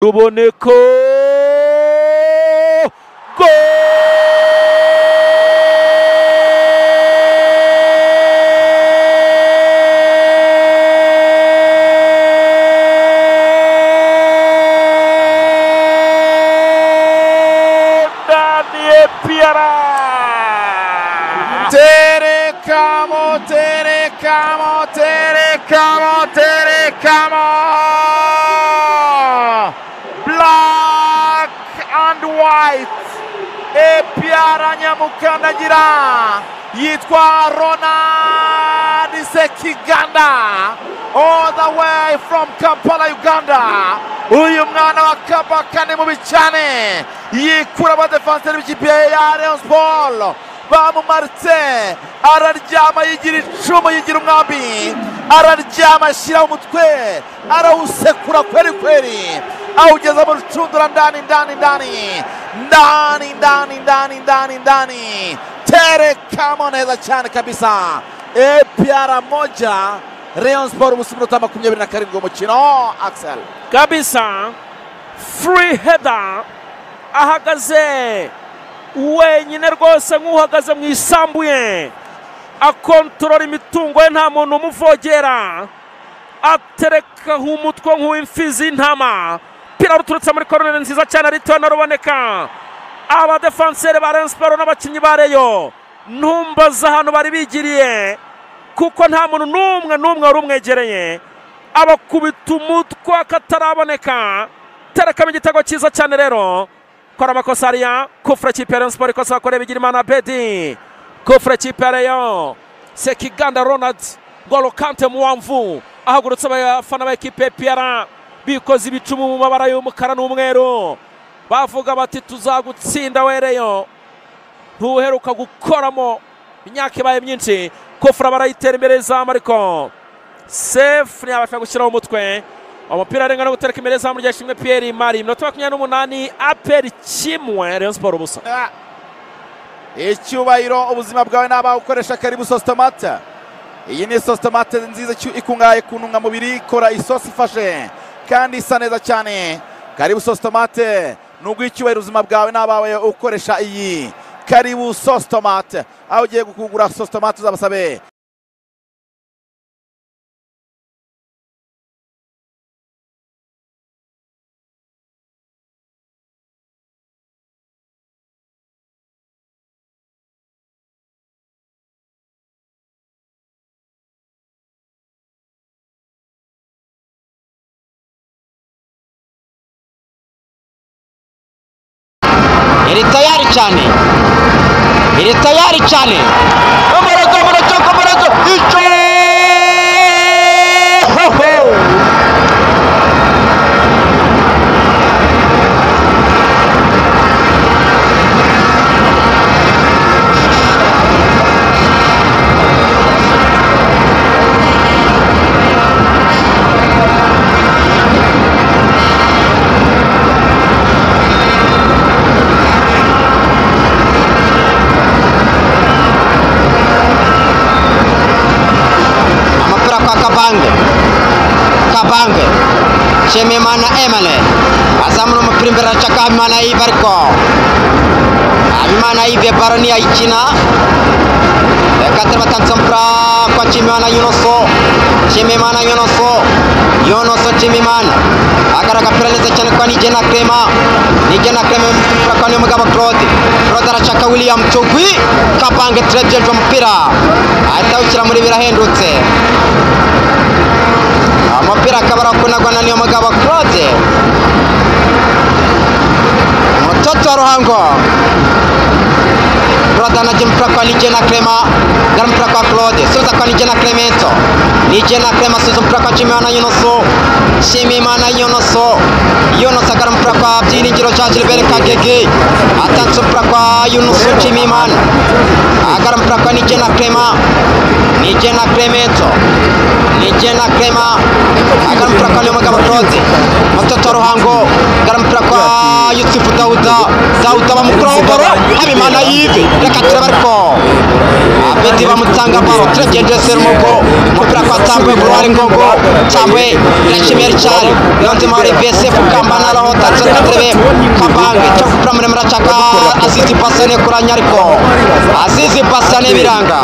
Ruboneko Black and white. Epiara nyamukandagira yitwa Ronald Sekiganda all the way from Kampala, Uganda. Uyu mwana wa Kabaka mu bicane yikura ba defenseur b'ikipe ya Rayon Sport bamumaritse araryama yigira icumu yigira umwambi araryama ashyira umutwe arawusekura kweri awugeza mu rucundura ndani terekamo neza cyane kabisa. Epiara moja Rayon Sport ubusiminota 27 umukino Axel kabisa. Free header ahagaze wenyine rwose nk'uhagaze mu isambu ye, akontorora imitungo ye nta muntu umuvogera, aterekaho umutwe nk'uw'imfizi y'intama. Pira ruturutse muri koruneri nziza cyane Ritona Ruboneka. Aba defenseur ba Rayon Sport n'abakinnyi ba Rayon ntumbaza hano bari bigiriye kuko nta muntu n'umwe wari umwegereye, abakubita umutwe akataraboneka. Terekamo igitego cyiza cyane rero. Kora amakosa ariya kufra kipe ya Rayon Sport ikosa bakore Bigirimana Bedi, kufra kipe ya Rayon. Sekiganda Ronald Golo Kante Muwamvu ahagurutse abafana ba ekipe Epiara bikoze ibicumu mu mabara y'umukara n'umweru, bavuga bati tuzagutsinda wereyo ntuheruka gukoramo imyaka ibaye myinshi. Kufra barayitera imbere zamu ariko safe ntiyabasha gushyiraho umutwe. Umupira arengana gutereka imbere zamu rya Shimwe Pierre Mari. Minota 28 APR kimwe Rayon Sport ubusa. Icyubahiro ubuzima bwawe naba ukoresha Karibu Sauce Tomate. Iyi ni sauce tomate nziza ikungahaye ku ntungamubiri, ikora isosi ifashe kandi isa neza cyane. Karibu Sauce Tomate nubwo icyubahiro ubuzima bwawe nabawe ukoresha iyi Karibu Sauce Tomate. Aho ugiye kugura sauce tomate uzabasabe iri tayari cyane Amarato icyo Kabange Shemimana Emale asamuna umupira imbere aracaka Habimana Yves ariko Habimana Yves baroni ayikina reka batanze umupira kwa Shemimana Shemimana Shemimana agaraga pira neza cyane kwa Nigena Clement kwa Niyomugabo Claude aracaka William Chugwi. Kabange trejeje umupira ahita awushyira muri birahendutse. Umupira akabara kunagwa na Niyomugabo Claude, mtoto wa Ruhango. Claude anajimpa kwa Nigena Clement, garampa kwa Claude, suza kwa Nigena Clemento. Nigena Clement suza mpira kwa Shimimana Yunuso garampa kwa Byiringiro Jean Gilbert Kagege. Atanze mpira kwa Yunuso Shimimana agarampa kwa Nigena Clement. Agarampa kwa Niyomugabo Claude, mtoto wa Ruhango garampa kwa Yusufu Dauda bamukuraho baro Habimana Yves reka turebe ariko Abedi bamutanga baro Tregeje Serumugo umupira kwa Tambwe Gloire Ngogo Tambwe Rashimir Chari Yonzima VSF Kambana roho tatsaka turebe Kabange cyo kupra muremura chaka Azizi Basane kuranya ariko Azizi Basane biranga